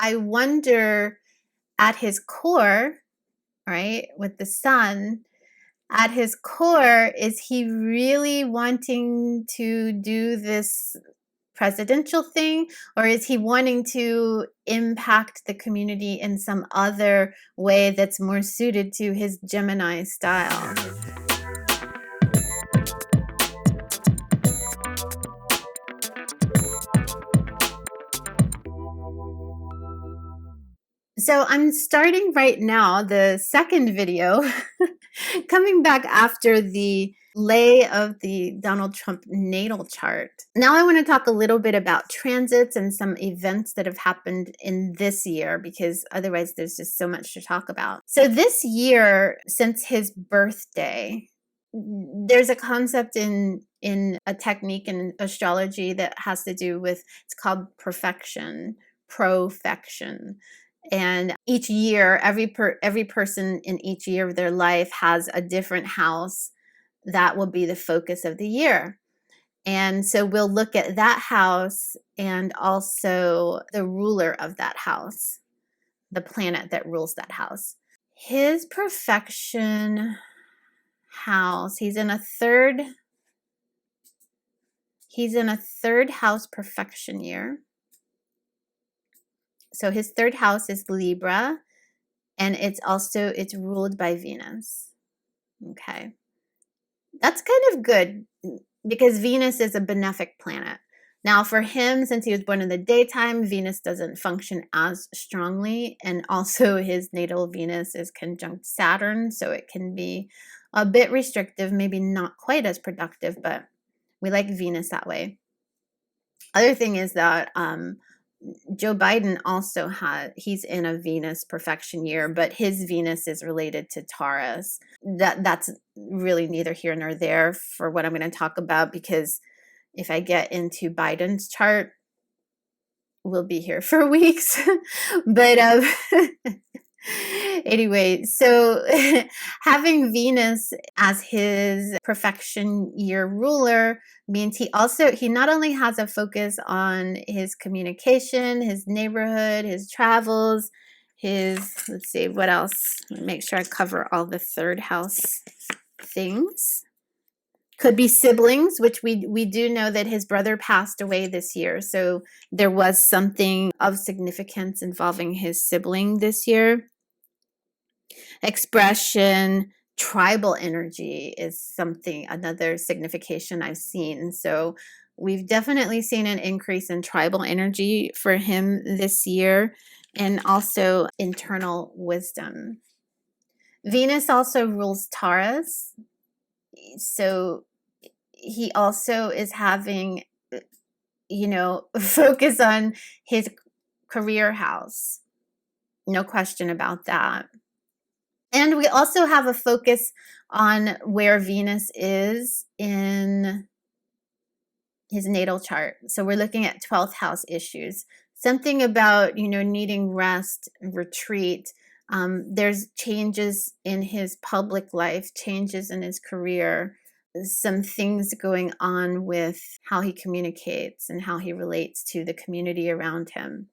I wonder at his core, right, with the sun, at his core, is he really wanting to do this presidential thing, or is he wanting to impact the community in some other way that's more suited to his Gemini style? So I'm starting right now the second video, coming back after the lay of the Donald Trump natal chart. Now I want to talk a little bit about transits and some events that have happened in this year, because otherwise there's just so much to talk about. So this year, since his birthday, there's a concept in a technique in astrology that has to do with, it's called profection. And each year, every person in each year of their life has a different house that will be the focus of the year. And so we'll look at that house and also the ruler of that house, the planet that rules that house. His perfection house, he's in a third house perfection year. So his third house is Libra, and it's ruled by Venus. Okay. That's kind of good because Venus is a benefic planet. Now for him, since he was born in the daytime, Venus doesn't function as strongly, and also his natal Venus is conjunct Saturn, so it can be a bit restrictive, maybe not quite as productive, but we like Venus that way. Other thing is that Joe Biden also he's in a Venus perfection year, but his Venus is related to Taurus. That's really neither here nor there for what I'm going to talk about, because if I get into Biden's chart, we'll be here for weeks. But anyway, so having Venus as his perfection year ruler means he not only has a focus on his communication, his neighborhood, his travels, let's see, what else? Make sure I cover all the third house things. Could be siblings, which we do know that his brother passed away this year. So there was something of significance involving his sibling this year. Expression, tribal energy is another signification I've seen. So we've definitely seen an increase in tribal energy for him this year, and also internal wisdom. Venus also rules Taurus. So he also is having, focus on his career house. No question about that. And we also have a focus on where Venus is in his natal chart. So we're looking at 12th house issues. Something about, needing rest, retreat. There's changes in his public life, changes in his career, some things going on with how he communicates and how he relates to the community around him.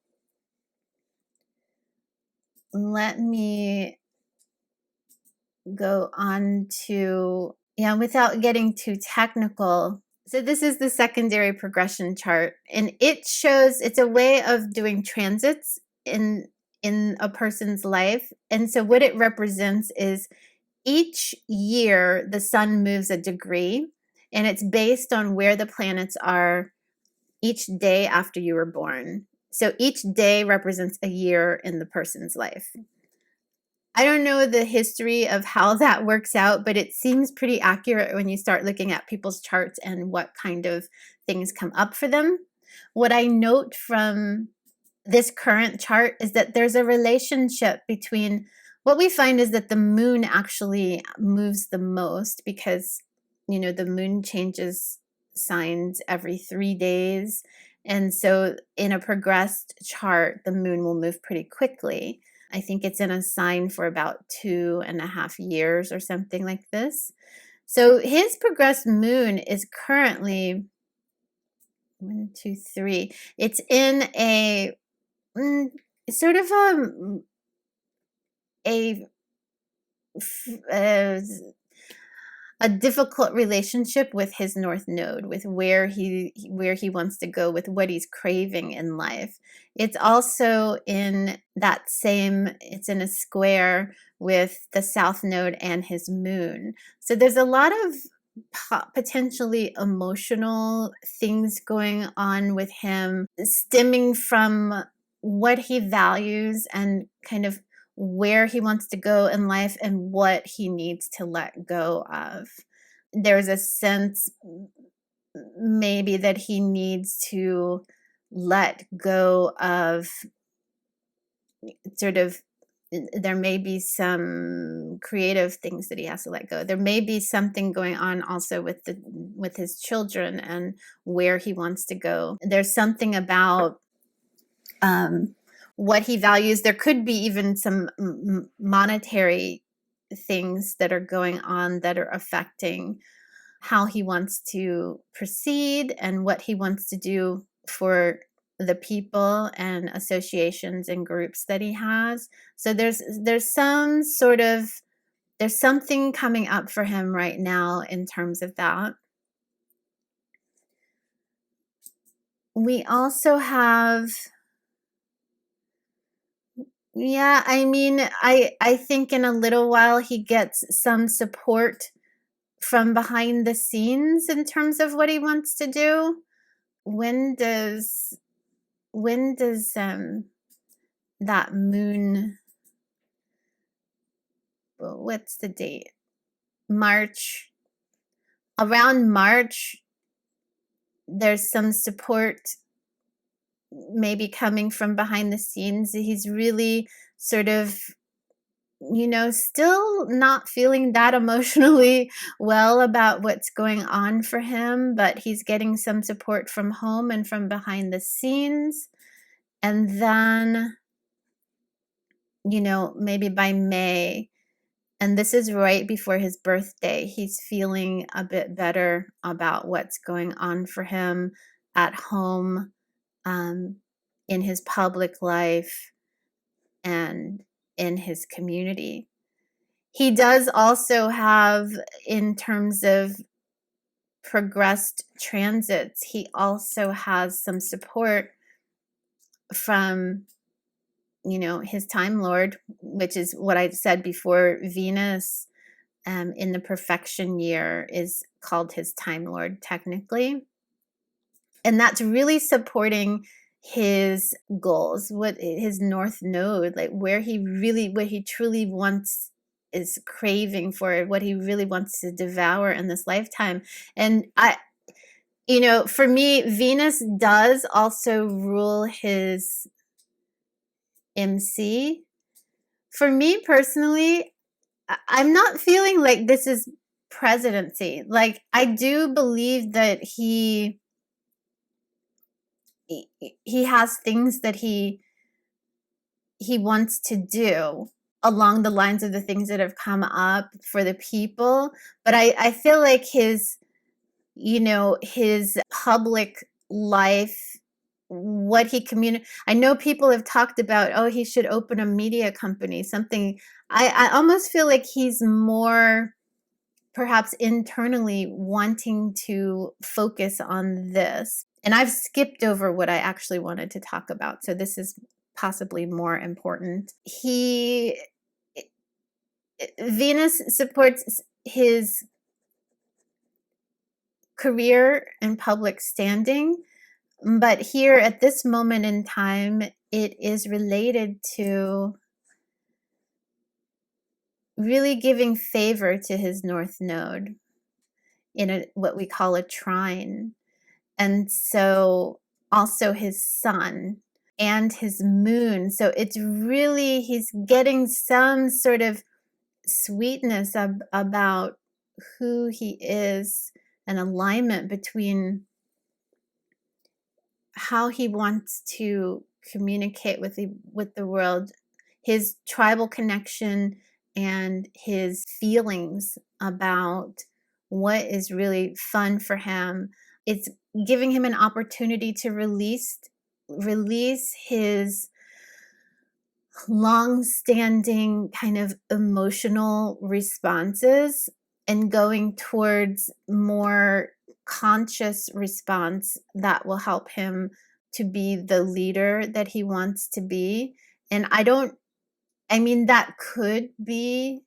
Let me go on to, without getting too technical. So this is the secondary progression chart, and it's a way of doing transits in a person's life. And so what it represents is each year the sun moves a degree, and it's based on where the planets are each day after you were born. So each day represents a year in the person's life. I don't know the history of how that works out, but it seems pretty accurate when you start looking at people's charts and what kind of things come up for them. What I note from this current chart is that there's a relationship between, what we find is that the moon actually moves the most, because, the moon changes signs every 3 days. And so in a progressed chart, the moon will move pretty quickly. I think it's in a sign for about 2.5 years or something like this. So his progressed moon is currently 1, 2, 3. It's in a sort of a uh, a difficult relationship with his north node, with where he wants to go, with what he's craving in life. It's also in that same, it's in a square with the south node and his moon. So there's a lot of potentially emotional things going on with him, stemming from what he values and kind of where he wants to go in life and what he needs to let go of. There's a sense maybe that he needs to let go of sort of, there may be some creative things that he has to let go. There may be something going on also with his children and where he wants to go. There's something about what he values. There could be even some monetary things that are going on that are affecting how he wants to proceed and what he wants to do for the people and associations and groups that he has. So there's some sort of, there's something coming up for him right now in terms of that. We also have, yeah, I mean, I think in a little while he gets some support from behind the scenes in terms of what he wants to do. When does that moon, what's the date? March. Around March, there's some support maybe coming from behind the scenes. He's really sort of, still not feeling that emotionally well about what's going on for him, but he's getting some support from home and from behind the scenes. And then, maybe by May, and this is right before his birthday, he's feeling a bit better about what's going on for him at home, in his public life, and in his community. He does also have, in terms of progressed transits, he also has some support from, his Time Lord, which is what I said before. Venus in the perfection year is called his Time Lord technically. And that's really supporting his goals, what his north node, like what he truly wants, is craving for, what he really wants to devour in this lifetime. And for me, Venus does also rule his MC. For me personally, I'm not feeling like this is presidency. Like, I do believe that he has things that he wants to do along the lines of the things that have come up for the people. But I feel like his public life, what he I know people have talked about, oh, he should open a media company, something. I almost feel like he's more perhaps internally wanting to focus on this. And I've skipped over what I actually wanted to talk about, so this is possibly more important. Venus supports his career and public standing, but here at this moment in time, it is related to really giving favor to his north node in what we call a trine. And so also his sun and his moon. So it's really, he's getting some sort of sweetness about who he is, an alignment between how he wants to communicate with the world, his tribal connection, and his feelings about what is really fun for him. It's giving him an opportunity to release his long-standing kind of emotional responses and going towards more conscious response that will help him to be the leader that he wants to be. And I mean, that could be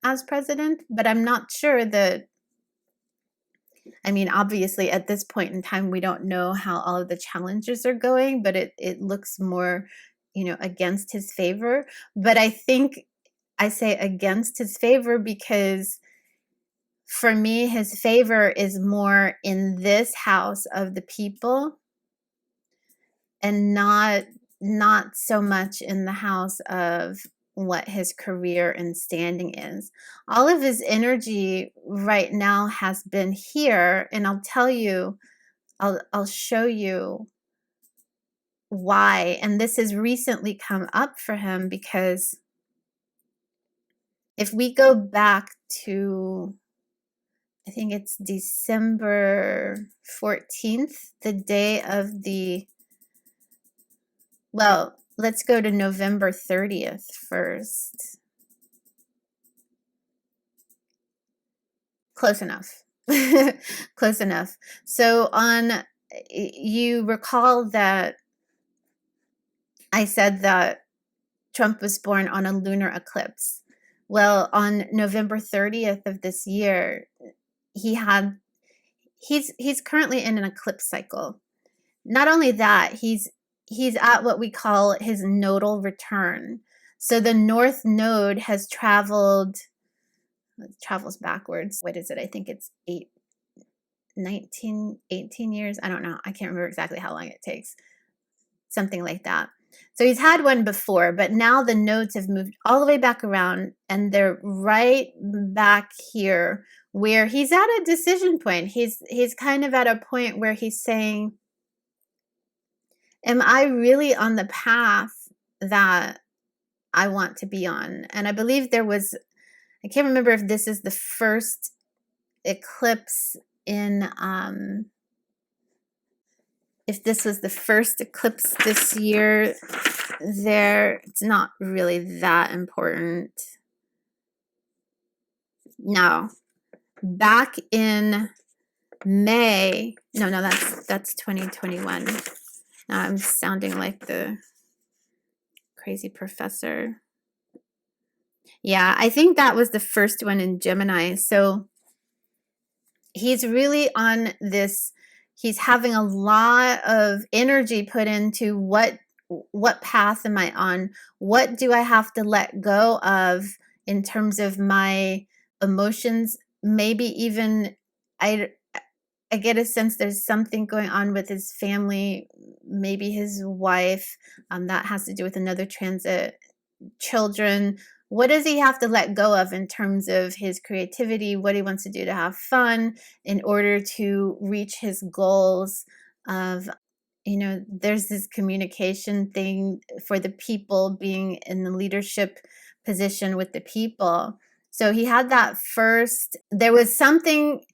as president, but I'm not sure that, I mean, obviously at this point in time, we don't know how all of the challenges are going, but it looks more, against his favor. But I think I say against his favor because for me, his favor is more in this house of the people and not so much in the house of what his career and standing is. All of his energy right now has been here, and I'll tell you, I'll show you why. And this has recently come up for him because if we go back to, I think it's December 14th, the day of the, well, let's go to November 30th first. Close enough. Close enough. So you recall that I said that Trump was born on a lunar eclipse. Well, on November 30th of this year, he's currently in an eclipse cycle. Not only that, he's at what we call his nodal return. So the North Node has travels backwards. What is it? I think it's 18 years. I don't know. I can't remember exactly how long it takes. Something like that. So he's had one before, but now the nodes have moved all the way back around and they're right back here where he's at a decision point. He's kind of at a point where he's saying, am I really on the path that I want to be on? And I believe I can't remember if this is the first eclipse in, if this was the first eclipse this year, it's not really that important. No, back in May, no, that's 2021. Now I'm sounding like the crazy professor. Yeah, I think that was the first one in Gemini. So he's really on this, he's having a lot of energy put into what path am I on? What do I have to let go of in terms of my emotions? Maybe even I get a sense there's something going on with his family, maybe his wife, that has to do with another transit, children. What does he have to let go of in terms of his creativity, what he wants to do to have fun in order to reach his goals of, there's this communication thing for the people, being in the leadership position with the people. So he had that first, there was something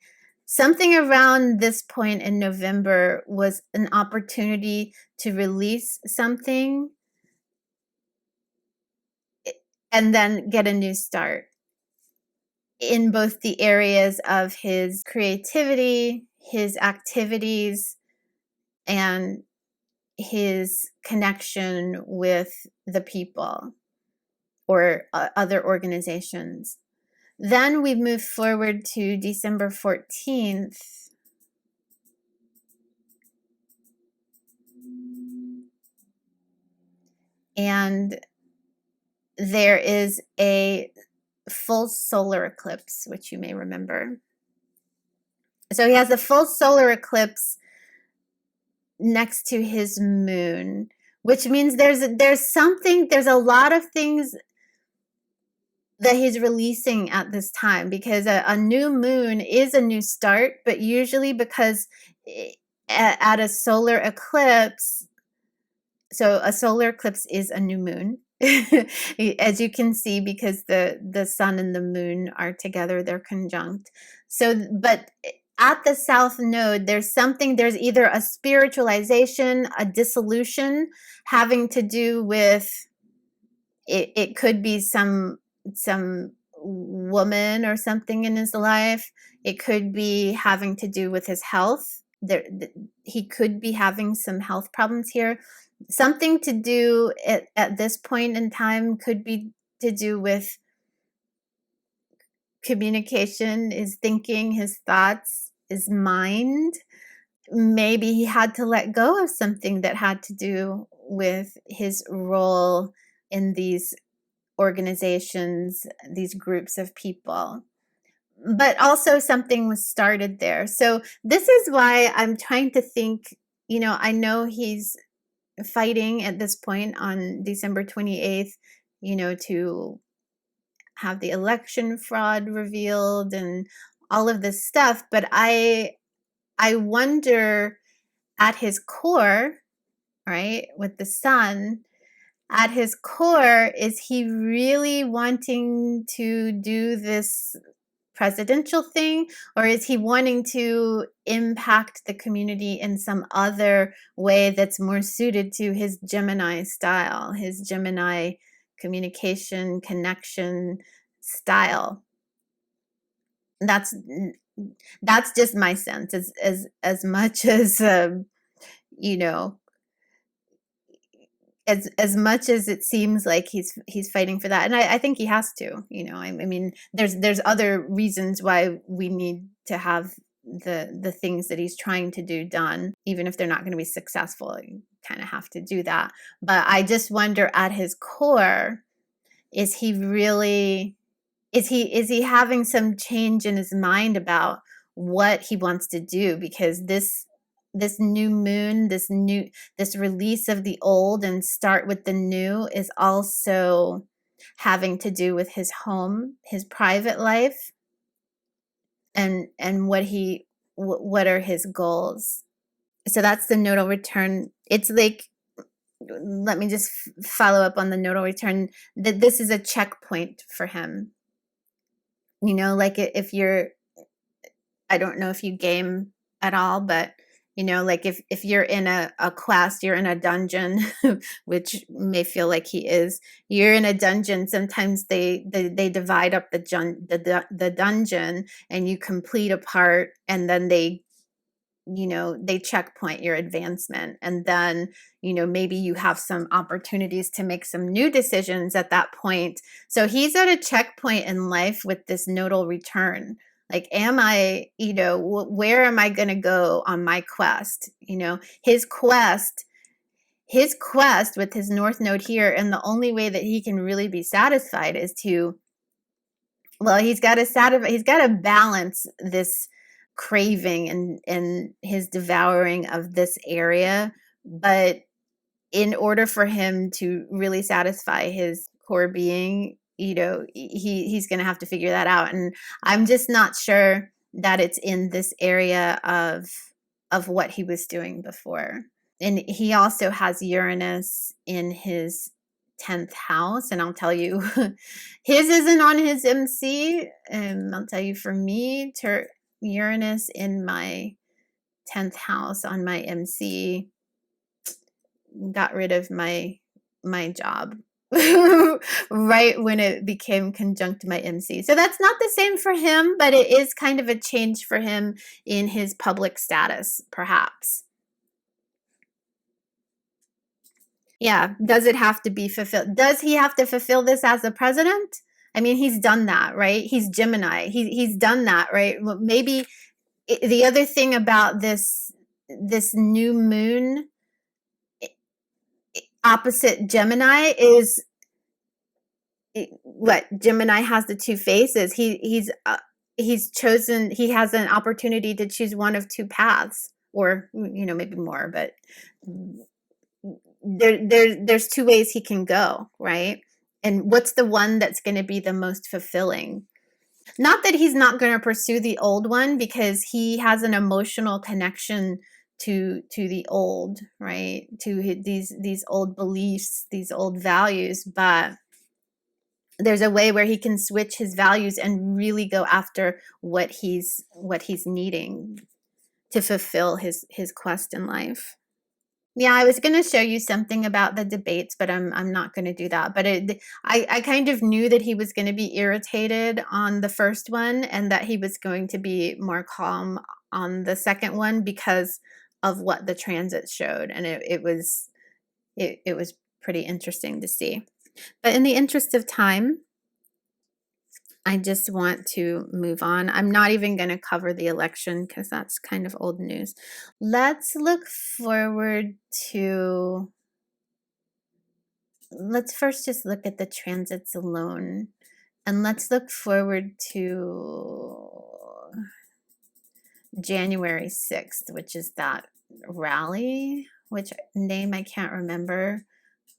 around this point in November was an opportunity to release something and then get a new start in both the areas of his creativity, his activities, and his connection with the people or other organizations. Then we move forward to December 14th. And there is a full solar eclipse, which you may remember. So he has a full solar eclipse next to his moon, which means there's a lot of things that he's releasing at this time, because a new moon is a new start, but usually because at a solar eclipse, so a solar eclipse is a new moon, as you can see, because the sun and the moon are together, they're conjunct. So, but at the South Node, there's either a spiritualization, a dissolution having to do with it could be some woman or something in his life. It could be having to do with his health. He could be having some health problems here. Something to do at this point in time could be to do with communication, his thinking, his thoughts, his mind. Maybe he had to let go of something that had to do with his role in these organizations, these groups of people. But also something was started there. So this is why I'm trying to think, I know he's fighting at this point on December 28th, to have the election fraud revealed and all of this stuff. But I wonder, at his core, right, with the sun, at his core, is he really wanting to do this presidential thing, or is he wanting to impact the community in some other way that's more suited to his Gemini style, his Gemini communication, connection style? That's just my sense. As much as you know as much as it seems like he's fighting for that, and I think he has to. I mean, there's other reasons why we need to have the things that he's trying to do done, even if they're not going to be successful. You kind of have to do that. But I just wonder, at his core, is he really is he having some change in his mind about what he wants to do? Because this new moon, this release of the old and start with the new, is also having to do with his home, his private life, and what are his goals. So that's the nodal return. It's like, let me just follow up on the nodal return, that this is a checkpoint for him. Like, if you're, I don't know if you game at all, but like, if you're in a quest, you're in a dungeon, which may feel like he is. You're in a dungeon. Sometimes they divide up the dungeon, and you complete a part, and then they checkpoint your advancement, and then maybe you have some opportunities to make some new decisions at that point. So he's at a checkpoint in life with this nodal return. Like, am I, where am I going to go on my quest? His quest with his north node here, and the only way that he can really be satisfied is he's got to balance this craving and his devouring of this area. But in order for him to really satisfy his core being, he's going to have to figure that out. And I'm just not sure that it's in this area of what he was doing before. And he also has Uranus in his 10th house, and I'll tell you, his isn't on his MC. I'll tell you, for me, Uranus in my 10th house on my MC got rid of my job right when it became conjunct my MC. So that's not the same for him, but it is kind of a change for him in his public status, perhaps. Yeah. Does it have to be fulfilled? Does he have to fulfill this as a president? I mean, he's done that, right? He's Gemini. He's done that, right? Maybe the other thing about this new moon opposite Gemini is what Gemini has the two faces. He's chosen. He has an opportunity to choose one of two paths, or maybe more, but there's two ways he can go, right? And what's the one that's going to be the most fulfilling? Not that he's not going to pursue the old one, because he has an emotional connection to the old, right? To these old beliefs, these old values, but there's a way where he can switch his values and really go after what he's needing to fulfill his quest in life. Yeah, I was gonna show you something about the debates, but I'm not gonna do that. But I kind of knew that he was gonna be irritated on the first one and that he was going to be more calm on the second one because of what the transit showed, and it was pretty interesting to see. But in the interest of time, I just want to move on. I'm not even going to cover the election because that's kind of old news. Let's look forward to, let's first just look at the transits alone. And let's look forward to January 6th, which is that rally, which name I can't remember,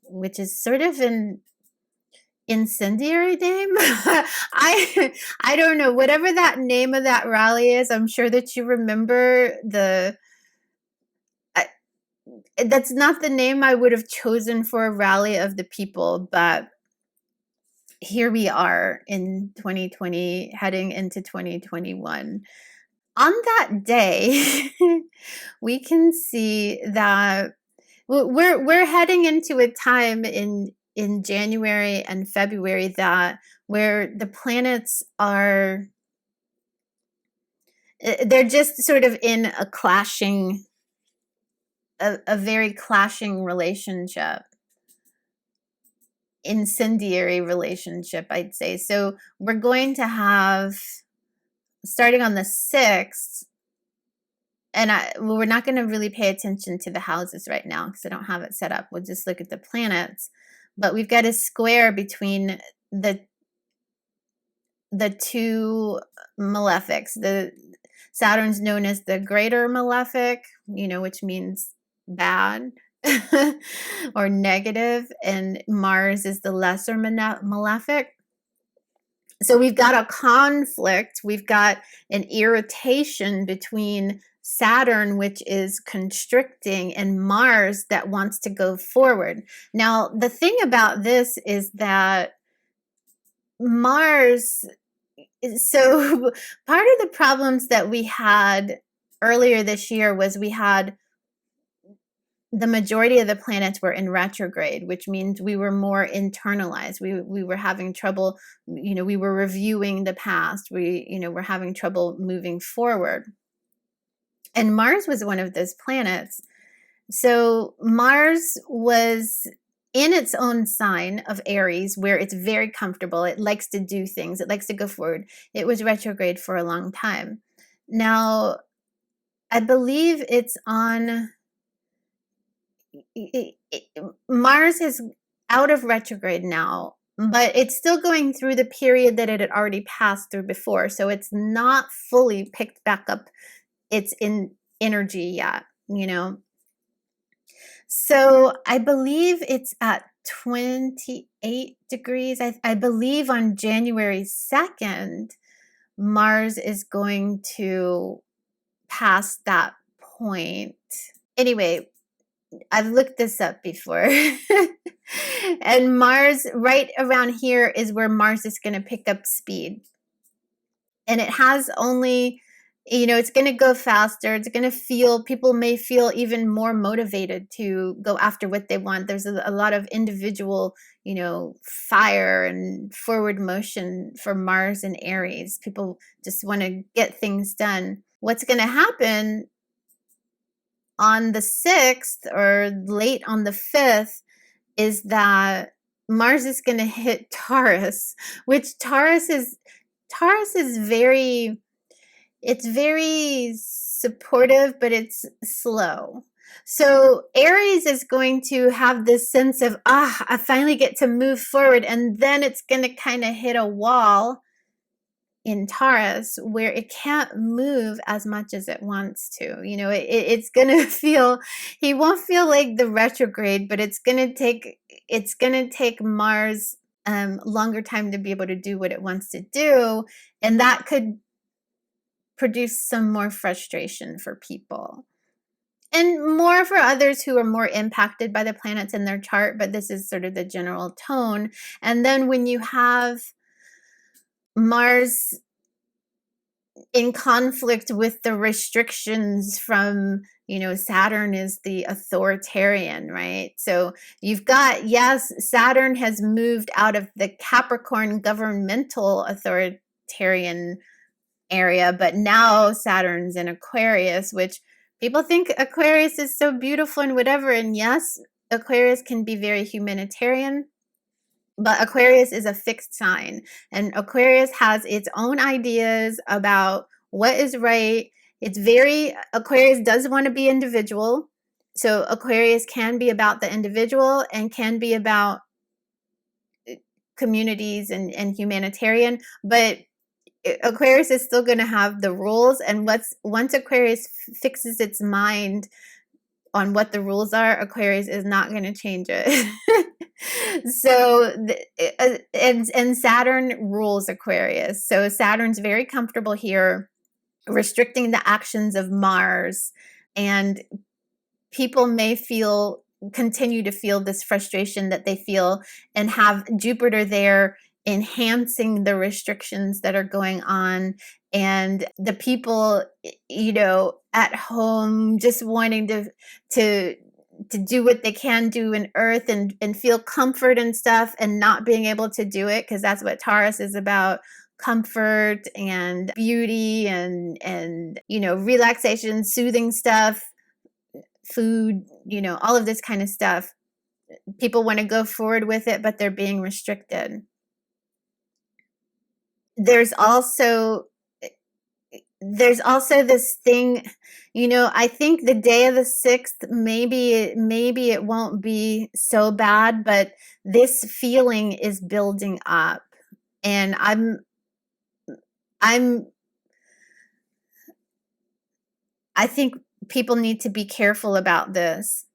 which is sort of an incendiary name. I don't know, whatever that name of that rally is. I'm sure that you remember that's not the name I would have chosen for a rally of the people, but here we are in 2020 heading into 2021. On that day, we can see that we're heading into a time in January and February that where the planets are they're just sort of in a clashing a very clashing relationship, incendiary relationship, I'd say. So we're going to have, starting on the 6th, and we're not going to really pay attention to the houses right now because I don't have it set up. We'll just look at the planets. But we've got a square between the two malefics. The Saturn's known as the greater malefic, which means bad or negative, and Mars is the lesser malefic. So we've got a conflict, we've got an irritation between Saturn, which is constricting, and Mars that wants to go forward. Now, the thing about this is that Mars, so part of the problems that we had earlier this year was we had the majority of the planets were in retrograde, which means we were more internalized. We were having trouble, we were reviewing the past. We're having trouble moving forward. And Mars was one of those planets. So Mars was in its own sign of Aries, where it's very comfortable. It likes to do things. It likes to go forward. It was retrograde for a long time. Now, I believe it's on... Mars is out of retrograde now, but it's still going through the period that it had already passed through before. So it's not fully picked back up its energy yet, So I believe it's at 28 degrees. I believe on January 2nd, Mars is going to pass that point. Anyway, I've looked this up before. And Mars, right around here is where Mars is going to pick up speed. And it has only, it's going to go faster. It's going to feel, people may feel even more motivated to go after what they want. There's a lot of individual, fire and forward motion for Mars and Aries. People just want to get things done. What's going to happen on the 6th or late on the 5th is that Mars is going to hit Taurus, which Taurus is very, it's very supportive, but it's slow. So Aries is going to have this sense of, I finally get to move forward. And then it's going to kind of hit a wall in Taurus where it can't move as much as it wants to. It's going to feel, he won't feel like the retrograde, but it's going to take Mars longer time to be able to do what it wants to do. And that could produce some more frustration for people. And more for others who are more impacted by the planets in their chart, but this is sort of the general tone. And then when you have Mars in conflict with the restrictions from, Saturn is the authoritarian, right? So you've got, yes, Saturn has moved out of the Capricorn governmental authoritarian area, but now Saturn's in Aquarius, which people think Aquarius is so beautiful and whatever. And yes, Aquarius can be very humanitarian, but Aquarius is a fixed sign, and Aquarius has its own ideas about what is right. Aquarius does want to be individual. So Aquarius can be about the individual and can be about communities and humanitarian, but Aquarius is still going to have the rules. And once Aquarius fixes its mind on what the rules are, Aquarius is not going to change it. So, and Saturn rules Aquarius. So Saturn's very comfortable here, restricting the actions of Mars, and people may continue to feel this frustration that they feel, and have Jupiter there enhancing the restrictions that are going on, and the people, at home just wanting to do what they can do in Earth and feel comfort and stuff, and not being able to do it, because that's what Taurus is about: comfort and beauty and relaxation, soothing stuff, food, all of this kind of stuff. People want to go forward with it, but they're being restricted. There's also this thing, I think the day of the 6th, maybe it won't be so bad, but this feeling is building up, and I think people need to be careful about this.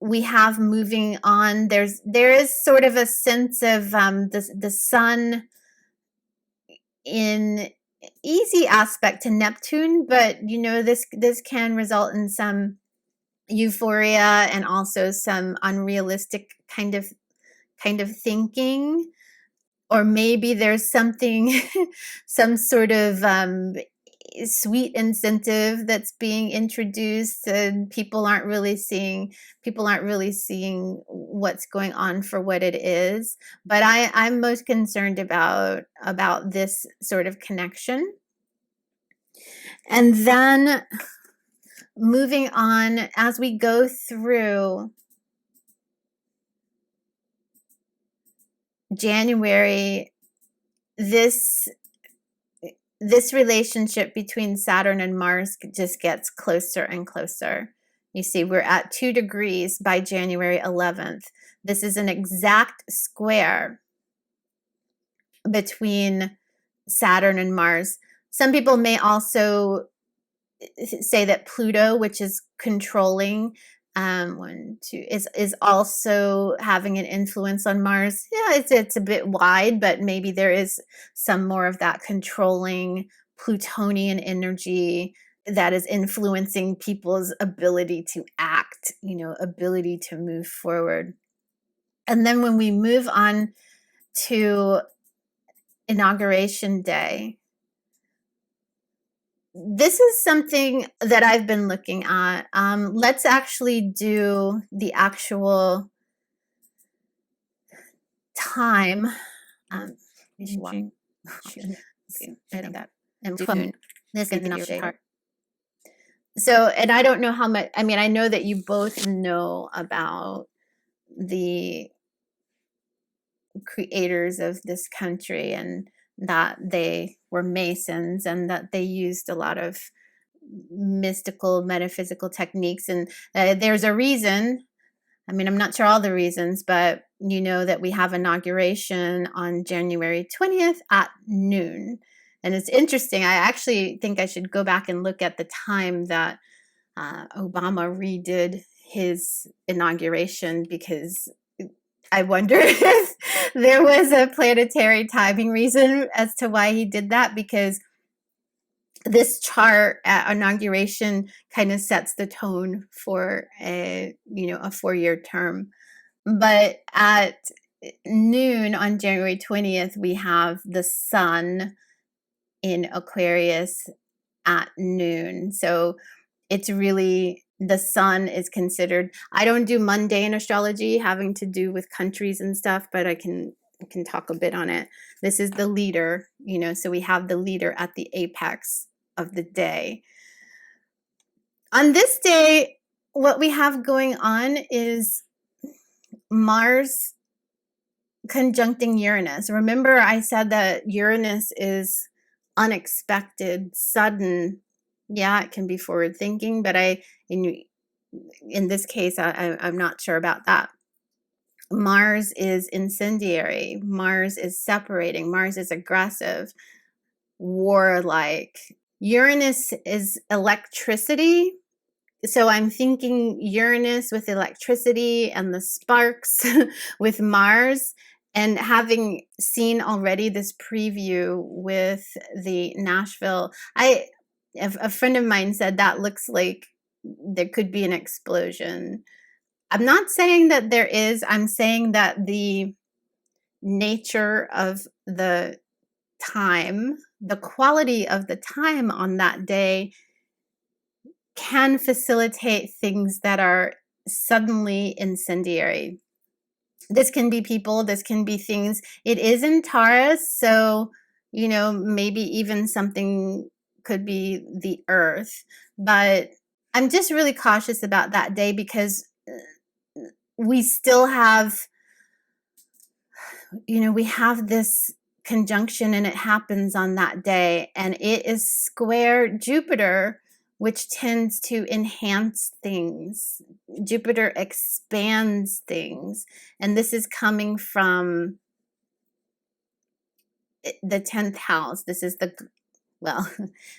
We have moving on. There is sort of a sense of the sun in easy aspect to Neptune, but this can result in some euphoria and also some unrealistic kind of thinking. Or maybe there's something, some sort of sweet incentive that's being introduced, and people aren't really seeing what's going on for what it is. But I'm most concerned about this sort of connection. And then moving on, as we go through January, this relationship between Saturn and Mars just gets closer and closer. You see, we're at 2 degrees by January 11th. This is an exact square between Saturn and Mars. Some people may also say that Pluto, which is controlling, is also having an influence on Mars. Yeah, it's a bit wide, but maybe there is some more of that controlling Plutonian energy that is influencing people's ability to act, ability to move forward. And then when we move on to Inauguration Day, this is something that I've been looking at. Let's actually do the actual time. This is enough chart. So, and I don't know how much, I know that you both know about the creators of this country, and that they were Masons, and that they used a lot of mystical, metaphysical techniques. And there's a reason. I'm not sure all the reasons, but that we have inauguration on January 20th at noon. And it's interesting. I actually think I should go back and look at the time that Obama redid his inauguration, because I wonder if there was a planetary timing reason as to why he did that, because this chart at inauguration kind of sets the tone for a 4-year term. But at noon on January 20th, we have the sun in Aquarius at noon. So it's really, the sun is considered, I don't do mundane astrology having to do with countries and stuff, but I can talk a bit on it. This is the leader, so we have the leader at the apex of the day. On this day, what we have going on is Mars conjuncting Uranus. Remember, I said that Uranus is unexpected, sudden. Yeah, it can be forward thinking, but in this case, I'm not sure about that. Mars is incendiary. Mars is separating. Mars is aggressive, warlike. Uranus is electricity. So I'm thinking Uranus with electricity and the sparks with Mars. And having seen already this preview with the Nashville, a friend of mine said that looks like there could be an explosion. I'm not saying that there is. I'm saying that the nature of the time, the quality of the time on that day can facilitate things that are suddenly incendiary. This can be people, this can be things. It is in Taurus, so, maybe even something could be the earth. But I'm just really cautious about that day because we still have, we have this conjunction and it happens on that day, and it is square Jupiter, which tends to enhance things. Jupiter expands things. And this is coming from the 10th house. This is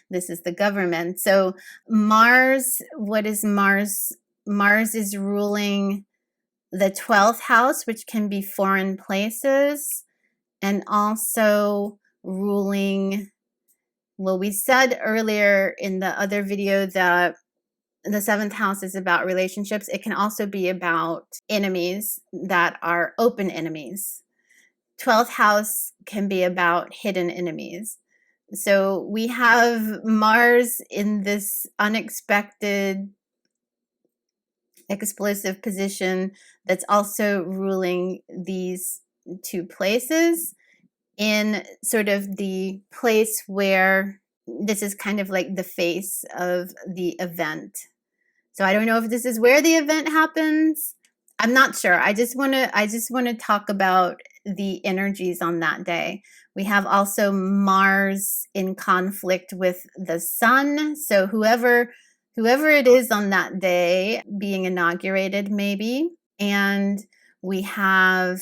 this is the government. So Mars, what is Mars? Mars is ruling the 12th house, which can be foreign places, and also ruling, well, we said earlier in the other video that the 7th house is about relationships. It can also be about enemies that are open enemies. 12th house can be about hidden enemies. So we have Mars in this unexpected, explosive position that's also ruling these two places in sort of the place where this is kind of like the face of the event. So I don't know if this is where the event happens. I'm not sure. I just want to talk about the energies on that day. We have also Mars in conflict with the sun. So whoever it is on that day being inaugurated, maybe. And we have,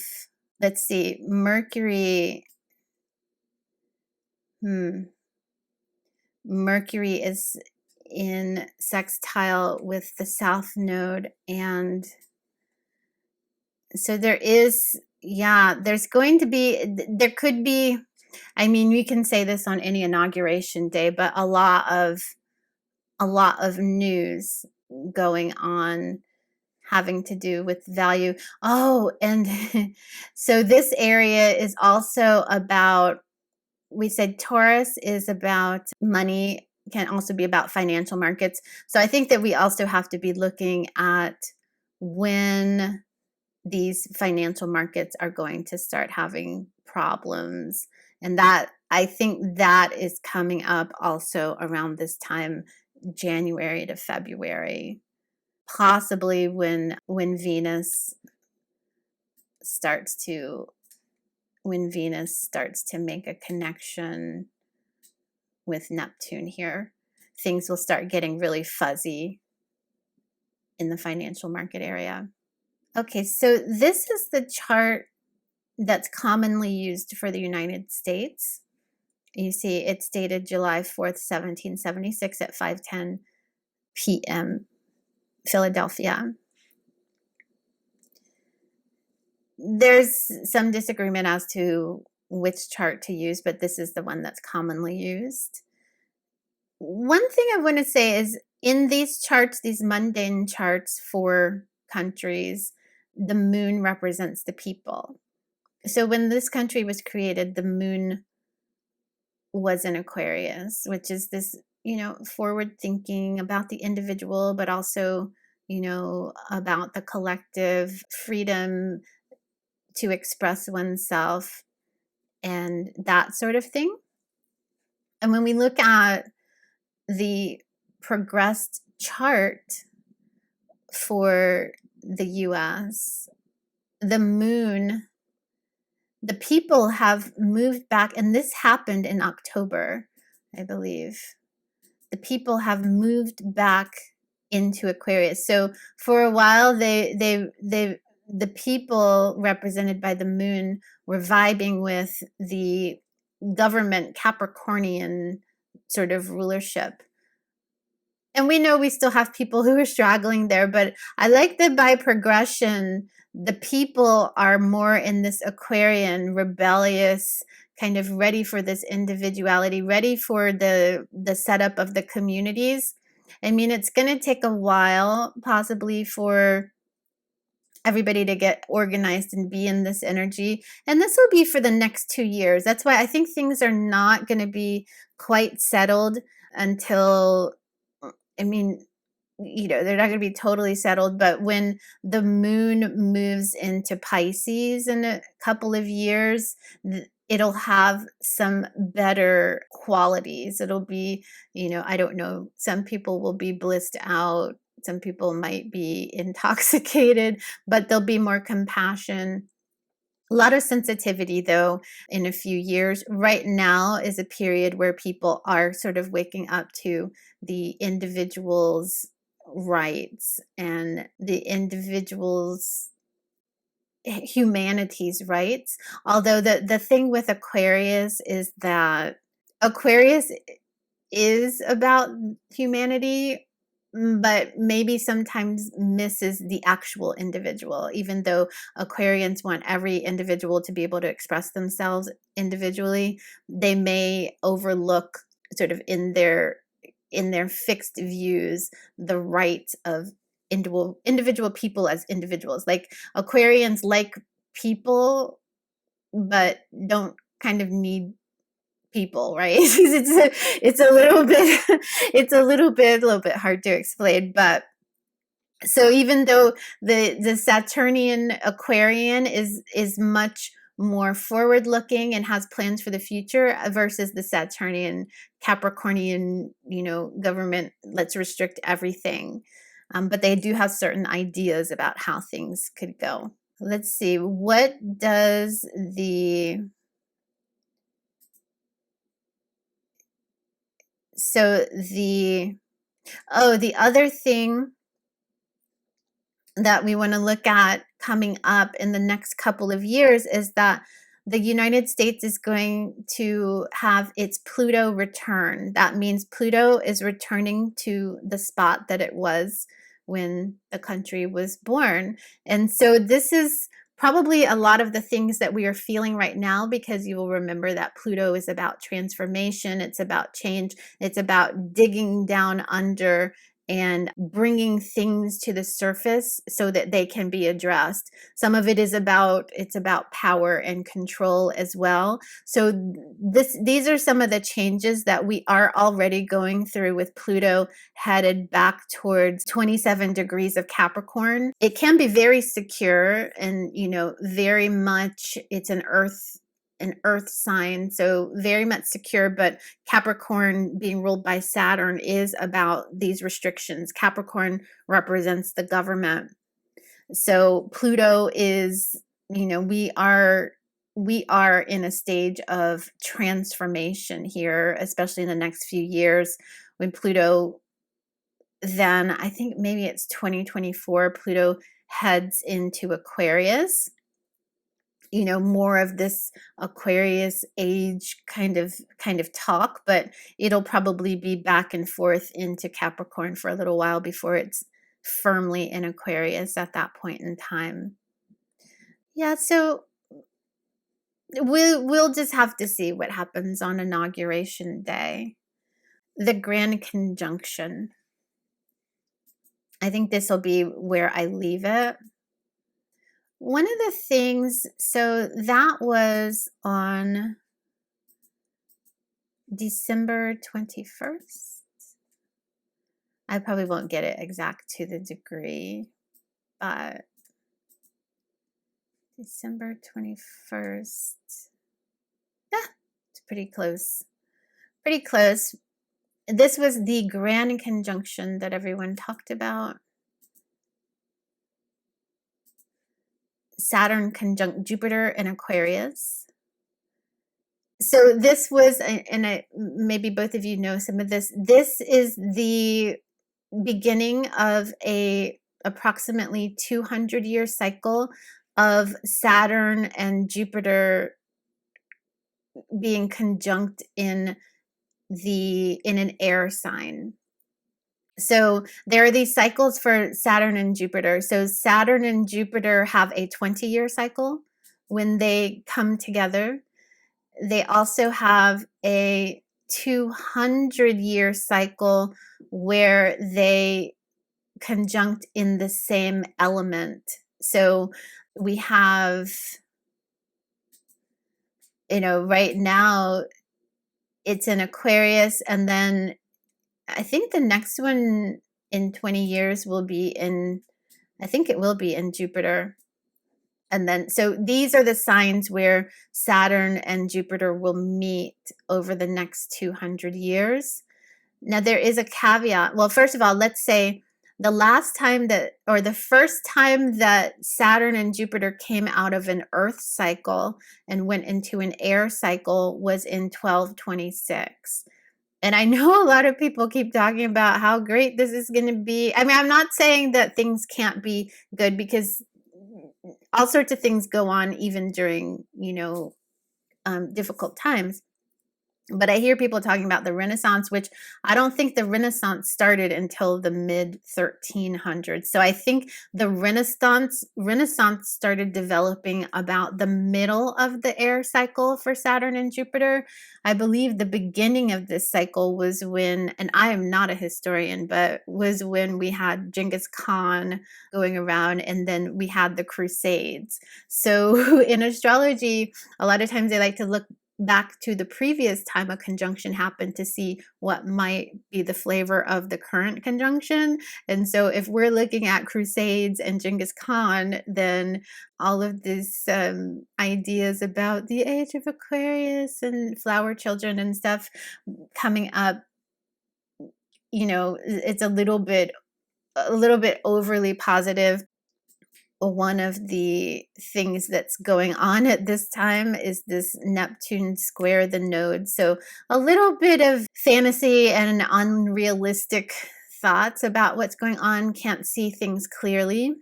let's see, Mercury. Mercury is in sextile with the South Node, and so there could be, we can say this on any inauguration day, but a lot of news going on having to do with value. Oh, and so this area is also about, we said Taurus is about money, can also be about financial markets. So I think that we also have to be looking at when these financial markets are going to start having problems. And that, I think that is coming up also around this time, January to February, possibly when Venus starts to make a connection with Neptune here. Things will start getting really fuzzy in the financial market area. Okay, so this is the chart that's commonly used for the United States. You see it's dated July 4th, 1776 at 5:10 p.m. Philadelphia. There's some disagreement as to which chart to use, but this is the one that's commonly used. One thing I want to say is in these charts, these mundane charts for countries, the moon represents the people. So when this country was created, the moon was in Aquarius, which is this, forward thinking about the individual, but also, about the collective freedom to express oneself and that sort of thing. And when we look at the progressed chart for the US, the moon, the people have moved back, and this happened in October, I believe. The people have moved back into Aquarius. So for a while, the people represented by the moon were vibing with the government Capricornian sort of rulership. And we know we still have people who are straggling there, but I like that by progression, the people are more in this Aquarian, rebellious, kind of ready for this individuality, ready for the setup of the communities. I mean, it's going to take a while, possibly, for everybody to get organized and be in this energy. And this will be for the next 2 years. That's why I think things are not going to be quite settled until, I mean, they're not going to be totally settled, but when the moon moves into Pisces in a couple of years, it'll have some better qualities. It'll be, I don't know, some people will be blissed out, some people might be intoxicated, but there'll be more compassion. A lot of sensitivity, though, in a few years. Right now is a period where people are sort of waking up to the individual's rights and the individual's humanity's rights. Although the thing with Aquarius is that Aquarius is about humanity, but maybe sometimes misses the actual individual, even though Aquarians want every individual to be able to express themselves individually. They may overlook, sort of in their fixed views, the rights of individual people as individuals. Like Aquarians like people, but don't kind of need people, right? It's a little bit a little bit hard to explain. But so even though the Saturnian Aquarian is much more forward looking and has plans for the future versus the Saturnian Capricornian, government, let's restrict everything. But they do have certain ideas about how things could go. Let's see, what does the the other thing that we want to look at coming up in the next couple of years is that the United States is going to have its Pluto return. That means Pluto is returning to the spot that it was when the country was born. And so this is probably a lot of the things that we are feeling right now, because you will remember that Pluto is about transformation, it's about change, it's about digging down under and bringing things to the surface so that they can be addressed. Some of it is about power and control as well. So these are some of the changes that we are already going through with Pluto headed back towards 27 degrees of Capricorn. It can be very secure and, very much, it's an earth sign, so very much secure. But Capricorn, being ruled by Saturn, is about these restrictions. Capricorn represents the government. So Pluto is, we are in a stage of transformation here, especially in the next few years, when Pluto, then I think maybe it's 2024, Pluto heads into Aquarius. More of this Aquarius age kind of talk, but it'll probably be back and forth into Capricorn for a little while before it's firmly in Aquarius at that point in time. Yeah, so we'll just have to see what happens on Inauguration Day. The Grand Conjunction. I think this will be where I leave it. One of the things, so that was on December 21st. I probably won't get it exact to the degree, but December 21st. Yeah, it's pretty close. Pretty close. This was the grand conjunction that everyone talked about. Saturn conjunct Jupiter in Aquarius. So this was, and maybe both of you know some of this. This is the beginning of a approximately 200-year cycle of Saturn and Jupiter being conjunct in an air sign. So there are these cycles for Saturn and Jupiter. So Saturn and Jupiter have a 20-year cycle when they come together. They also have a 200-year cycle where they conjunct in the same element. So we have, right now it's in Aquarius, and then I think the next one in 20 years will be in, I think it will be in Jupiter. And then, so these are the signs where Saturn and Jupiter will meet over the next 200 years. Now, there is a caveat. Well, first of all, let's say the first time that Saturn and Jupiter came out of an Earth cycle and went into an air cycle was in 1226. And I know a lot of people keep talking about how great this is going to be. I mean, I'm not saying that things can't be good, because all sorts of things go on even during, difficult times. But I hear people talking about the Renaissance, which I don't think the Renaissance started until the mid 1300s. So I think the Renaissance started developing about the middle of the air cycle for Saturn and Jupiter. I believe the beginning of this cycle was when, and I am not a historian, but was when we had Genghis Khan going around, and then we had the Crusades. So in astrology, a lot of times they like to look back to the previous time a conjunction happened to see what might be the flavor of the current conjunction. And so if we're looking at Crusades and Genghis Khan, then all of these ideas about the age of Aquarius and flower children and stuff coming up, it's a little bit overly positive. One of the things that's going on at this time is this Neptune square the node. So a little bit of fantasy and unrealistic thoughts about what's going on, can't see things clearly.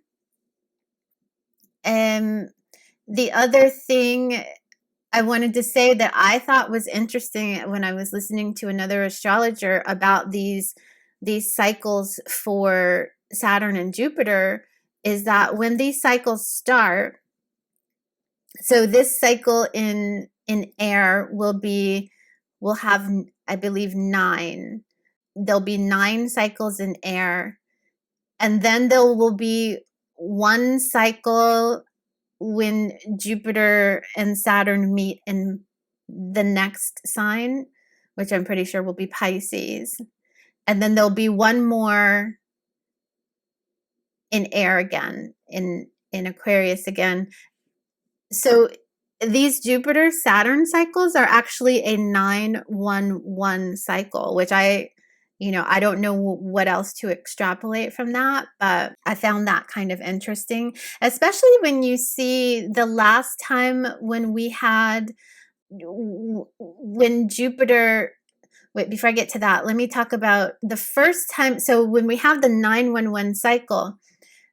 And the other thing I wanted to say that I thought was interesting when I was listening to another astrologer about these cycles for Saturn and Jupiter is that when these cycles start, so this cycle in air will have, I believe, 9. There'll be 9 cycles in air, and then there will be one cycle when Jupiter and Saturn meet in the next sign, which I'm pretty sure will be Pisces. And then there'll be one more in air again, in Aquarius again. So these Jupiter Saturn cycles are actually a 9-1-1 cycle, which I don't know what else to extrapolate from that, but I found that kind of interesting, especially when you see the last time when Jupiter. Wait, before I get to that, let me talk about the first time. So when we have the 9-1-1 cycle,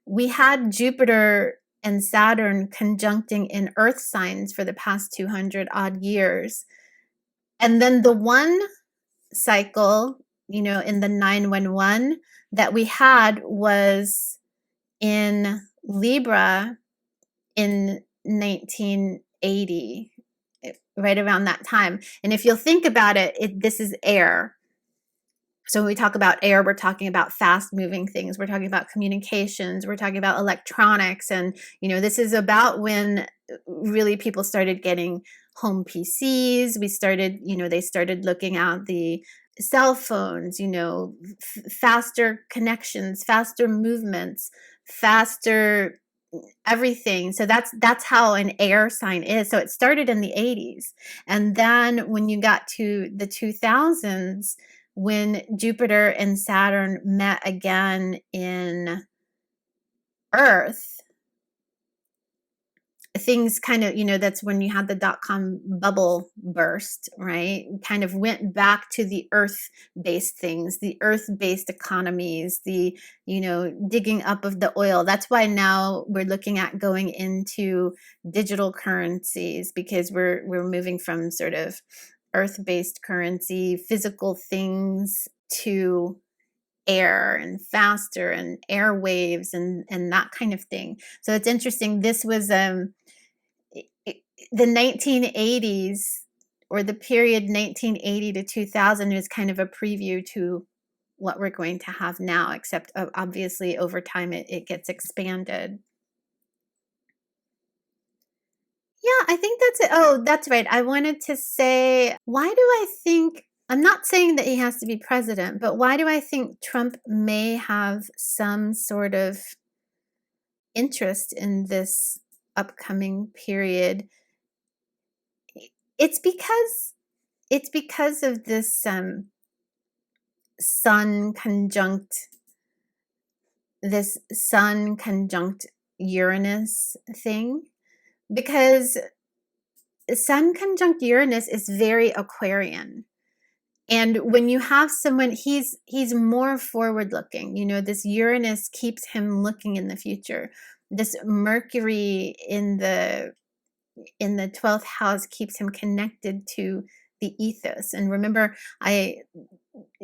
we had Jupiter and Saturn conjuncting in Earth signs for the past 200 odd years. And then the one cycle, in the 9-1-1 that we had was in Libra in 1980, right around that time. And if you'll think about it, this is air. So when we talk about air, we're talking about fast moving things. We're talking about communications. We're talking about electronics. And, this is about when really people started getting home PCs. They started looking at the cell phones, faster connections, faster movements, faster everything. So that's how an air sign is. So it started in the 80s. And then when you got to the 2000s, when Jupiter and Saturn met again in Earth, things kind of, that's when you had the dot-com bubble burst, right? Kind of went back to the earth-based things, the earth-based economies, the, digging up of the oil. That's why now we're looking at going into digital currencies, because we're moving from sort of earth-based currency, physical things, to air and faster and air waves and that kind of thing. So it's interesting. This was the 1980s, or the period 1980 to 2000, is kind of a preview to what we're going to have now, except obviously over time it gets expanded. Yeah, I think that's it. Oh, that's right. I wanted to say, why do I think, I'm not saying that he has to be president, but why do I think Trump may have some sort of interest in this upcoming period? It's because of this sun conjunct Uranus thing, because Sun conjunct Uranus is very Aquarian. And when you have someone, he's more forward looking. This Uranus keeps him looking in the future. This Mercury in the 12th house keeps him connected to the ethos. And remember, I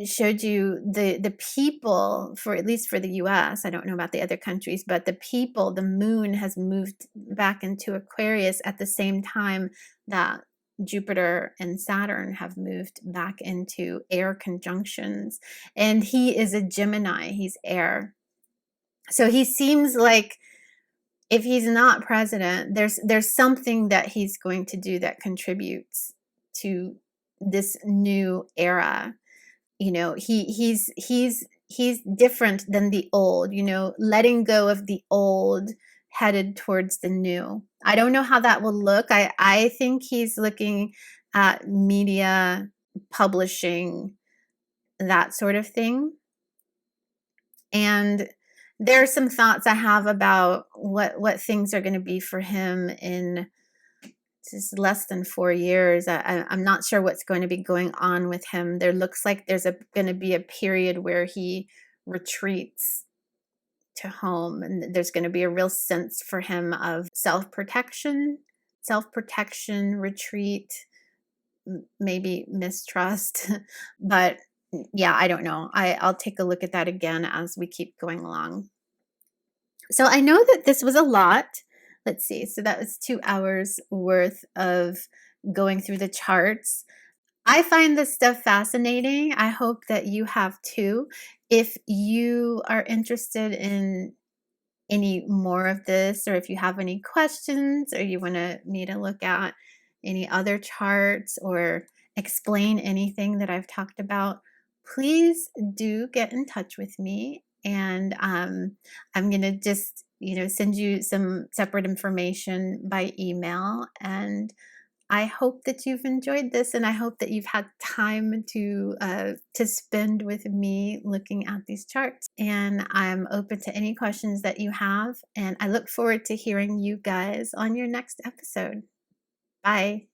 showed you the people, for at least for the US, I don't know about the other countries, but the moon has moved back into Aquarius at the same time that Jupiter and Saturn have moved back into air conjunctions. And he is a Gemini, he's air. So he seems like, if he's not president, there's something that he's going to do that contributes to this new era. He's different than the old, letting go of the old, headed towards the new. I don't know how that will look. I think he's looking at media, publishing, that sort of thing. And there are some thoughts I have about what things are going to be for him in just less than 4 years. I'm not sure what's going to be going on with him. There looks like there's going to be a period where he retreats to home, and there's going to be a real sense for him of self-protection, retreat, maybe mistrust. But yeah, I don't know. I'll take a look at that again as we keep going along. So I know that this was a lot. Let's see. So that was 2 hours worth of going through the charts. I find this stuff fascinating. I hope that you have too. If you are interested in any more of this, or if you have any questions, or you want me to look at any other charts or explain anything that I've talked about, please do get in touch with me. And I'm going to just, send you some separate information by email. And I hope that you've enjoyed this, and I hope that you've had time to spend with me looking at these charts. And I'm open to any questions that you have, and I look forward to hearing you guys on your next episode. Bye.